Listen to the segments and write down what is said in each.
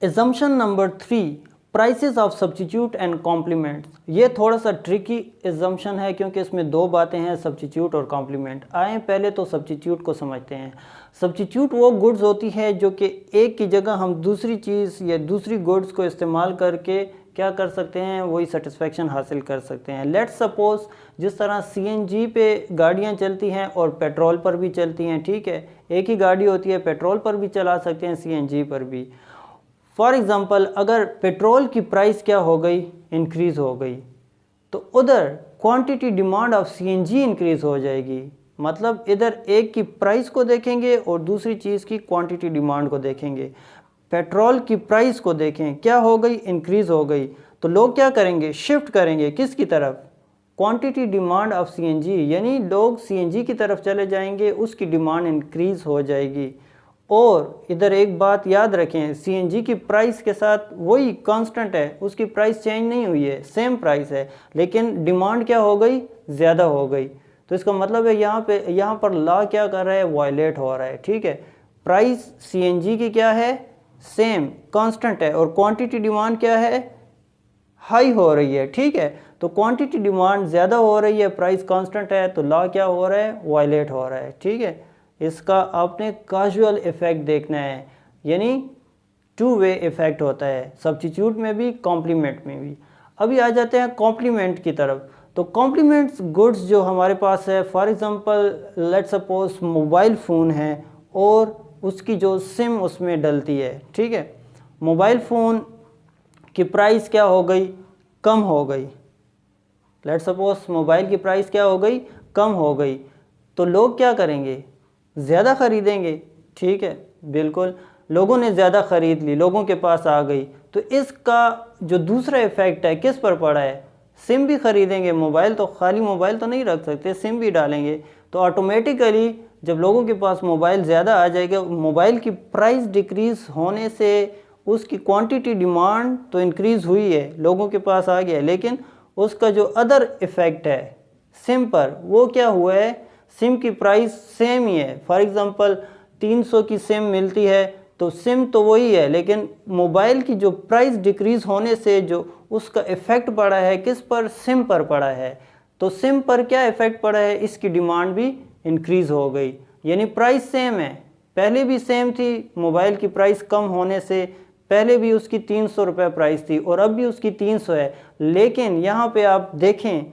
Assumption number 3, prices of substitute and complements. ये थोड़ा सा ट्रिकी एजम्पशन है क्योंकि इसमें दो बातें हैं, सब्स्टिट्यूट और कॉम्प्लीमेंट। आए पहले तो सब्स्टिट्यूट को समझते हैं। सब्स्टिट्यूट वो गुड्स होती है जो कि एक की जगह हम दूसरी चीज़ या दूसरी गुड्स को इस्तेमाल करके क्या कर सकते हैं, वही सेटिस्फेक्शन हासिल कर सकते हैं। लेट्स सपोज जिस तरह सीएनजी पे गाड़ियाँ चलती हैं और पेट्रोल पर भी चलती हैं, ठीक है, एक ही गाड़ी होती है, पेट्रोल पर भी चला सकते हैं, सीएनजी पर भी। फॉर एग्ज़ाम्पल अगर पेट्रोल की प्राइस क्या हो गई, इंक्रीज़ हो गई, तो उधर quantity demand of CNG increase हो जाएगी। मतलब इधर एक की प्राइस को देखेंगे और दूसरी चीज़ की क्वांटिटी डिमांड को देखेंगे। पेट्रोल की प्राइस को देखें, क्या हो गई, इंक्रीज़ हो गई, तो लोग क्या करेंगे, शिफ्ट करेंगे किसकी तरफ, क्वांटिटी डिमांड ऑफ सीएनजी, यानी लोग सीएनजी की तरफ चले जाएंगे, उसकी डिमांड इंक्रीज़ हो जाएगी। और इधर एक बात याद रखें, सीएनजी की प्राइस के साथ वही कांस्टेंट है, उसकी प्राइस चेंज नहीं हुई है, सेम प्राइस है, लेकिन डिमांड क्या हो गई, ज़्यादा हो गई। तो इसका मतलब है यहाँ पर लॉ क्या कर रहा है, वायलेट हो रहा है, ठीक है। प्राइस सीएनजी की क्या है, सेम कांस्टेंट है, और क्वांटिटी डिमांड क्या है, हाई हो रही है, ठीक है। तो क्वांटिटी डिमांड ज़्यादा हो रही है, प्राइस कांस्टेंट है, तो लॉ क्या हो रहा है, वायलेट हो रहा है, ठीक है। इसका आपने काजुअल इफ़ेक्ट देखना है, यानी टू वे इफ़ेक्ट होता है, सब्स्टिट्यूट में भी कॉम्प्लीमेंट में भी। अभी आ जाते हैं कॉम्प्लीमेंट की तरफ। तो कॉम्प्लीमेंट्स गुड्स जो हमारे पास है, for example let suppose mobile phone है और उसकी जो सिम उसमें डलती है, ठीक है। मोबाइल फ़ोन की प्राइस क्या हो गई, कम हो गई। लेट सपोज मोबाइल की प्राइस क्या हो गई, कम हो गई, तो लोग क्या करेंगे, ज़्यादा ख़रीदेंगे, ठीक है, बिल्कुल। लोगों ने ज़्यादा ख़रीद ली, लोगों के पास आ गई, तो इसका जो दूसरा इफ़ेक्ट है किस पर पड़ा है, सिम भी ख़रीदेंगे। मोबाइल तो खाली मोबाइल तो नहीं रख सकते, सिम भी डालेंगे, तो ऑटोमेटिकली जब लोगों के पास मोबाइल ज़्यादा आ जाएगा, मोबाइल की प्राइस डिक्रीज़ होने से उसकी क्वांटिटी डिमांड तो इंक्रीज़ हुई है, लोगों के पास आ गया, लेकिन उसका जो अदर इफ़ेक्ट है सिम पर, वो क्या हुआ है, सिम की प्राइस सेम ही है। फॉर एग्ज़ाम्पल 300 की सिम मिलती है, तो सिम तो वही है, लेकिन मोबाइल की जो प्राइस डिक्रीज़ होने से जो उसका इफ़ेक्ट पड़ा है किस पर, सिम पर पड़ा है। तो सिम पर क्या इफ़ेक्ट पड़ा है, इसकी डिमांड भी इंक्रीज़ हो गई, यानी प्राइस सेम है, पहले भी सेम थी, मोबाइल की प्राइस कम होने से पहले भी उसकी 300 रुपये प्राइस थी और अब भी उसकी 300 है, लेकिन यहाँ पे आप देखें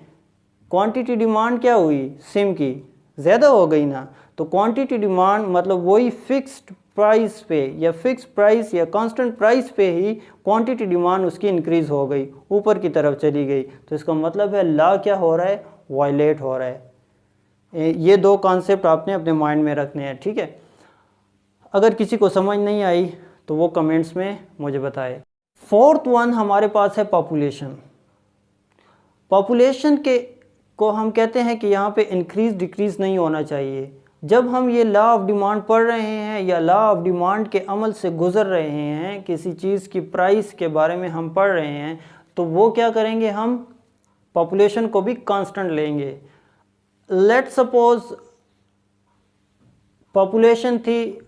क्वांटिटी डिमांड क्या हुई, सिम की ज़्यादा हो गई ना। तो क्वांटिटी डिमांड मतलब वही फिक्स्ड प्राइस पे या फिक्स प्राइस या कांस्टेंट प्राइस पे ही क्वांटिटी डिमांड उसकी इंक्रीज़ हो गई, ऊपर की तरफ चली गई। तो इसका मतलब है लॉ क्या हो रहा है, वायलेट हो रहा है। ये दो कॉन्सेप्ट आपने अपने माइंड में रखने हैं, ठीक है। अगर किसी को समझ नहीं आई तो वो कमेंट्स में मुझे बताए। फोर्थ वन हमारे पास है पॉपुलेशन। पॉपुलेशन के को हम कहते हैं कि यहाँ पे इंक्रीज़ डिक्रीज़ नहीं होना चाहिए। जब हम ये लॉ ऑफ डिमांड पढ़ रहे हैं या लॉ ऑफ डिमांड के अमल से गुज़र रहे हैं, किसी चीज़ की प्राइस के बारे में हम पढ़ रहे हैं, तो वो क्या करेंगे, हम पॉपुलेशन को भी कांस्टेंट लेंगे। लेट सपोज पॉपुलेशन थी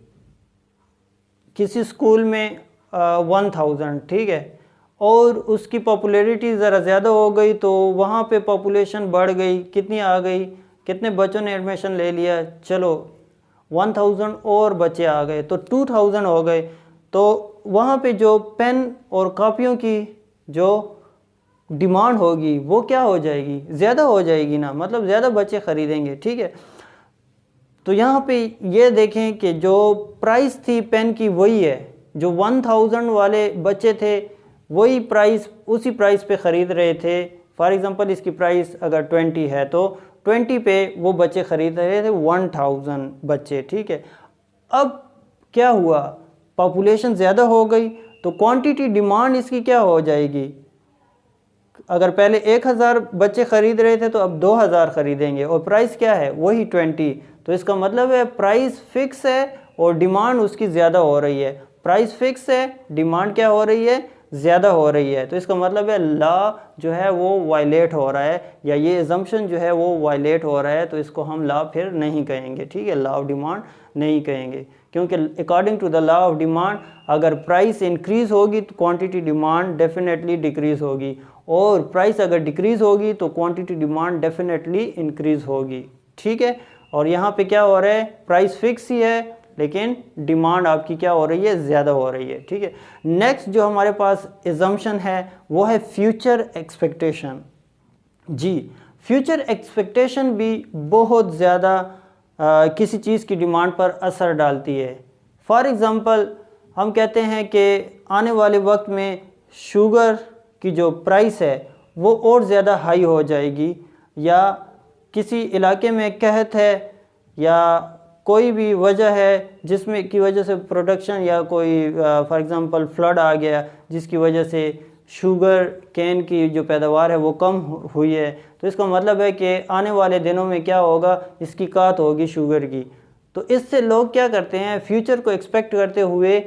किसी स्कूल में 1000, ठीक है, और उसकी पॉपुलैरिटी ज़रा ज़्यादा हो गई, तो वहाँ पे पॉपुलेशन बढ़ गई, कितनी आ गई, कितने बच्चों ने एडमिशन ले लिया, चलो 1000 और बच्चे आ गए, तो 2000 हो गए। तो वहाँ पे जो पेन और कॉपियों की जो डिमांड होगी वो क्या हो जाएगी, ज़्यादा हो जाएगी ना, मतलब ज़्यादा बच्चे ख़रीदेंगे, ठीक है। तो यहाँ पे ये देखें कि जो प्राइस थी पेन की वही है, जो 1000 वाले बच्चे थे वही प्राइस, उसी प्राइस पे ख़रीद रहे थे। फॉर एग्ज़ाम्पल इसकी प्राइस अगर 20 है तो 20 पे वो बच्चे ख़रीद रहे थे 1000 बच्चे, ठीक है। अब क्या हुआ, पॉपुलेशन ज़्यादा हो गई, तो क्वांटिटी डिमांड इसकी क्या हो जाएगी, अगर पहले 1000 बच्चे ख़रीद रहे थे तो अब 2000 ख़रीदेंगे, और प्राइस क्या है, वही 20। तो इसका मतलब है प्राइस फिक्स है और डिमांड उसकी ज़्यादा हो रही है। प्राइस फिक्स है, डिमांड क्या हो रही है, ज़्यादा हो रही है। तो इसका मतलब है लॉ जो है वो वायलेट हो रहा है, या ये एजम्पशन जो है वो वायलेट हो रहा है, तो इसको हम लॉ फिर नहीं कहेंगे, ठीक है, लॉ ऑफ डिमांड नहीं कहेंगे। क्योंकि according to the law of demand अगर प्राइस इंक्रीज़ होगी तो क्वांटिटी डिमांड डेफिनेटली डिक्रीज़ होगी, और प्राइस अगर डिक्रीज़ होगी तो क्वांटिटी डिमांड डेफिनेटली इंक्रीज़ होगी। ठीक है, और यहाँ पे क्या हो रहा है, प्राइस फिक्स ही है लेकिन डिमांड आपकी क्या हो रही है, ज़्यादा हो रही है। ठीक है, नेक्स्ट जो हमारे पास एजम्पशन है वो है फ्यूचर एक्सपेक्टेशन। जी, फ्यूचर एक्सपेक्टेशन भी बहुत ज़्यादा किसी चीज़ की डिमांड पर असर डालती है। फॉर एग्ज़ाम्पल हम कहते हैं कि आने वाले वक्त में शुगर की जो प्राइस है वो और ज़्यादा हाई हो जाएगी, या किसी इलाके में कहत है या कोई भी वजह है जिसमें की वजह से प्रोडक्शन या कोई फॉर एग्ज़ाम्पल फ्लड आ गया जिसकी वजह से शुगर केन की जो पैदावार है वो कम हुई है, तो इसका मतलब है कि आने वाले दिनों में क्या होगा, इसकी काट होगी शुगर की। तो इससे लोग क्या करते हैं, फ्यूचर को एक्सपेक्ट करते हुए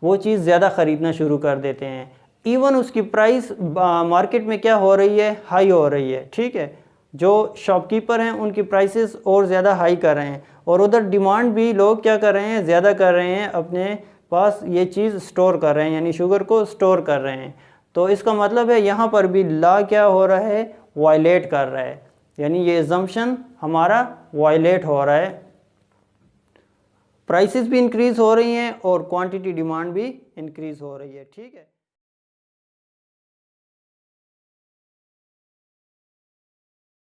वो चीज़ ज़्यादा ख़रीदना शुरू कर देते हैं। इवन उसकी प्राइस मार्केट में क्या हो रही है, हाई हो रही है। ठीक है, जो शॉपकीपर हैं उनकी प्राइसेस और ज़्यादा हाई कर रहे हैं, और उधर डिमांड भी लोग क्या कर रहे हैं, ज़्यादा कर रहे हैं, अपने पास ये चीज़ स्टोर कर रहे हैं, यानी शुगर को स्टोर कर रहे हैं। तो इसका मतलब है यहाँ पर भी लॉ क्या हो रहा है, वायलेट कर रहा है, यानी ये अजम्पशन हमारा वायलेट हो रहा है। प्राइसेस भी इंक्रीज़ हो रही हैं और क्वांटिटी डिमांड भी इंक्रीज़ हो रही है। ठीक है।